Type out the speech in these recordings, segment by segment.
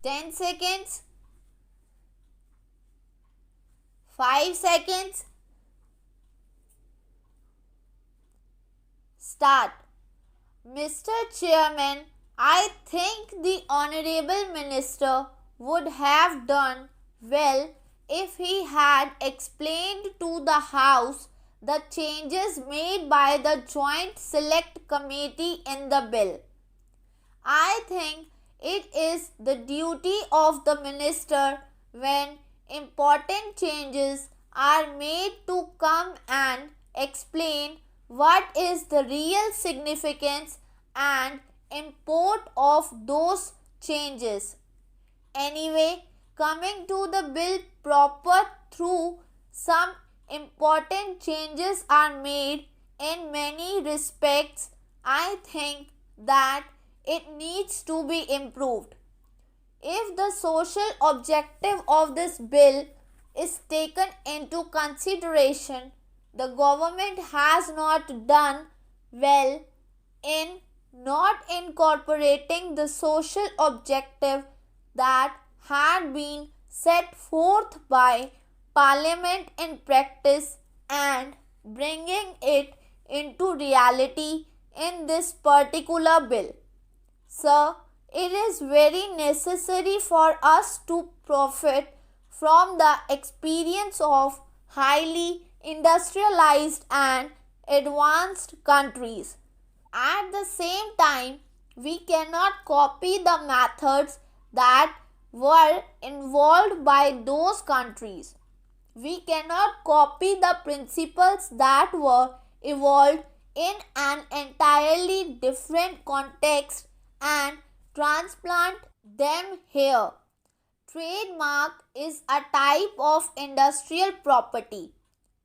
10 seconds, 5 seconds, start. Mr. Chairman, I think the Honorable Minister would have done well if he had explained to the House the changes made by the Joint Select Committee in the bill. I think it is the duty of the minister when important changes are made to come and explain what is the real significance and import of those changes. Anyway, coming to the bill proper through, some important changes are made in many respects. I think that it needs to be improved. If the social objective of this bill is taken into consideration, the government has not done well in not incorporating the social objective that had been set forth by Parliament in practice and bringing it into reality in this particular bill. Sir, it is very necessary for us to profit from the experience of highly industrialized and advanced countries. At the same time, we cannot copy the methods that were involved by those countries. We cannot copy the principles that were evolved in an entirely different context and transplant them here. Trademark is a type of industrial property.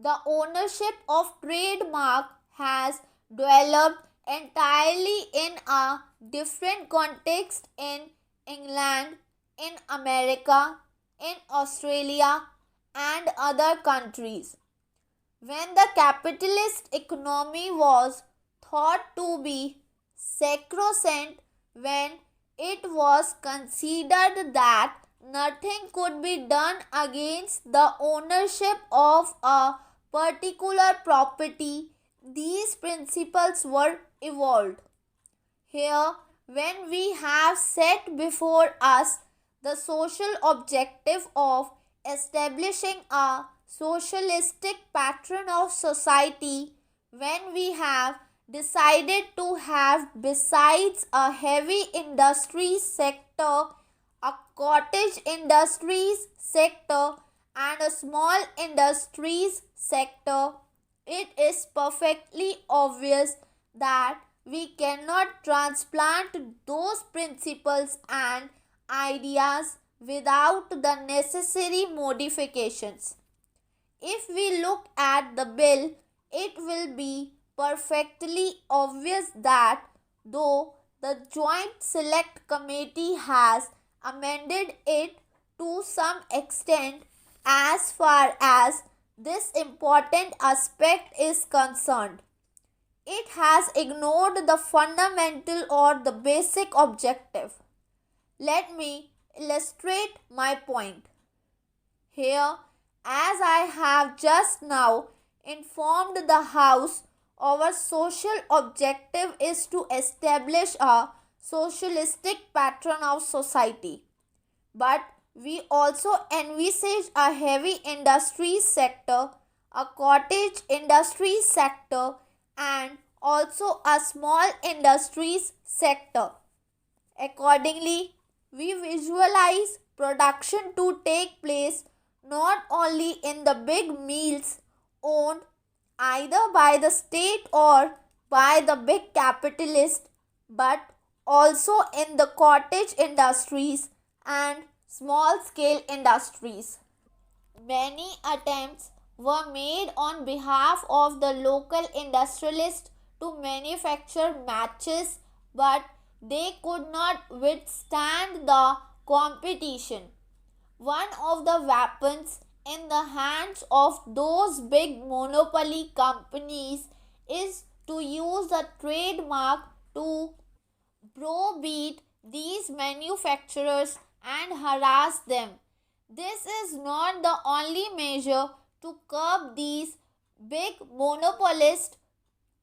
The ownership of trademark has developed entirely in a different context in England, in America, in Australia, and other countries. When the capitalist economy was thought to be sacrosanct, when it was considered that nothing could be done against the ownership of a particular property, these principles were evolved. Here, when we have set before us the social objective of establishing a socialistic pattern of society, when we have decided to have, besides a heavy industry sector, a cottage industries sector and a small industries sector, it is perfectly obvious that we cannot transplant those principles and ideas without the necessary modifications. If we look at the bill, it will be perfectly obvious that though the Joint Select Committee has amended it to some extent as far as this important aspect is concerned, it has ignored the fundamental or the basic objective. Let me illustrate my point. Here, as I have just now informed the House, our social objective is to establish a socialistic pattern of society. But we also envisage a heavy industry sector, a cottage industry sector, and also a small industries sector. Accordingly, we visualize production to take place not only in the big mills owned either by the state or by the big capitalists, but also in the cottage industries and small scale industries. Many attempts were made on behalf of the local industrialists to manufacture matches, but they could not withstand the competition. One of the weapons in the hands of those big monopoly companies is to use the trademark to browbeat these manufacturers and harass them. This is not the only measure to curb these big monopolists,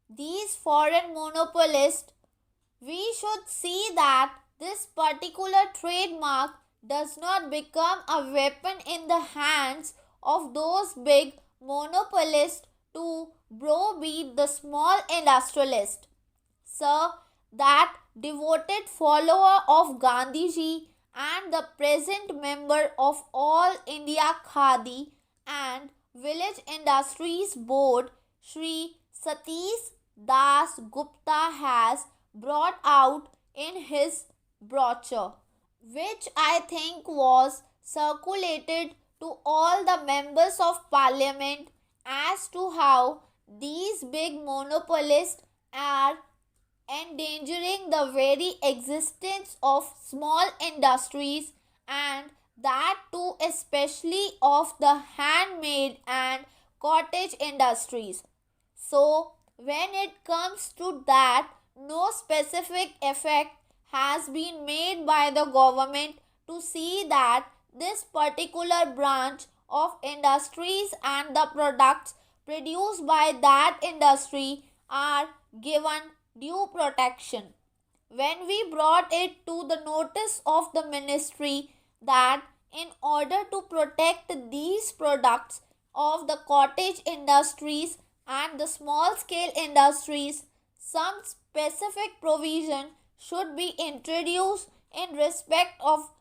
these foreign monopolists. We should see that this particular trademark does not become a weapon in the hands of those big monopolists to browbeat the small industrialist. Sir, that devoted follower of Gandhiji and the present member of All India Khadi and Village Industries Board, Sri Satish Das Gupta, has brought out in his brochure, which I think was circulated to all the members of parliament, as to how these big monopolists are endangering the very existence of small industries, and that too especially of the handmade and cottage industries. So, when it comes to that, no specific effect has been made by the government to see that this particular branch of industries and the products produced by that industry are given due protection. When we brought it to the notice of the ministry that in order to protect these products of the cottage industries and the small scale industries, some specific provision should be introduced in respect of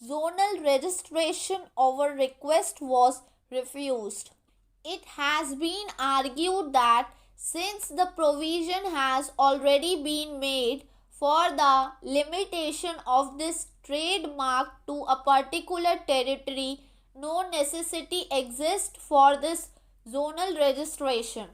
zonal registration. Our request was refused. It has been argued that since the provision has already been made for the limitation of this trademark to a particular territory, no necessity exists for this zonal registration.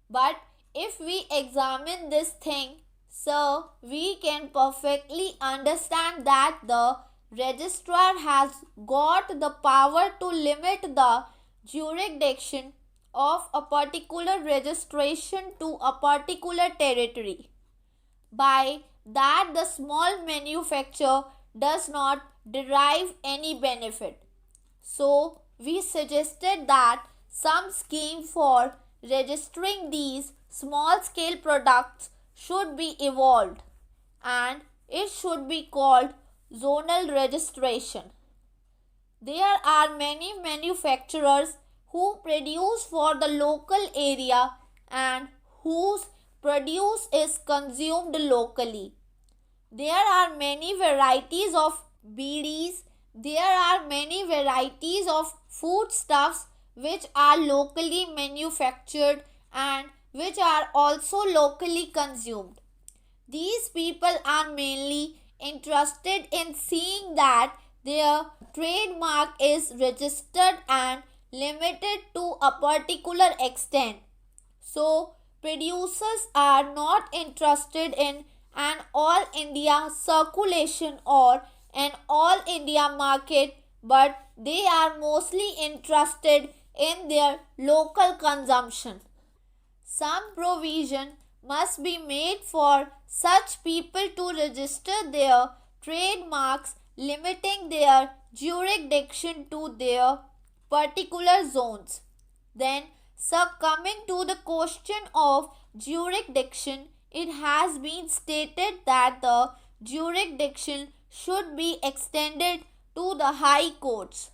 But if we examine this thing, sir, we can perfectly understand that the registrar has got the power to limit the jurisdiction of a particular registration to a particular territory. By that, the small manufacturer does not derive any benefit. So, we suggested that some scheme for registering these small scale products should be evolved, and it should be called zonal registration. There are many manufacturers who produce for the local area and whose produce is consumed locally. There are many varieties of beedies, there are many varieties of foodstuffs which are locally manufactured and which are also locally consumed. These people are mainly interested in seeing that their trademark is registered and limited to a particular extent. So, producers are not interested in an all India circulation or an all India market, but they are mostly interested in their local consumption. Some provision must be made for such people to register their trademarks, limiting their jurisdiction to their particular zones. Then, coming to the question of jurisdiction, it has been stated that the jurisdiction should be extended to the high courts.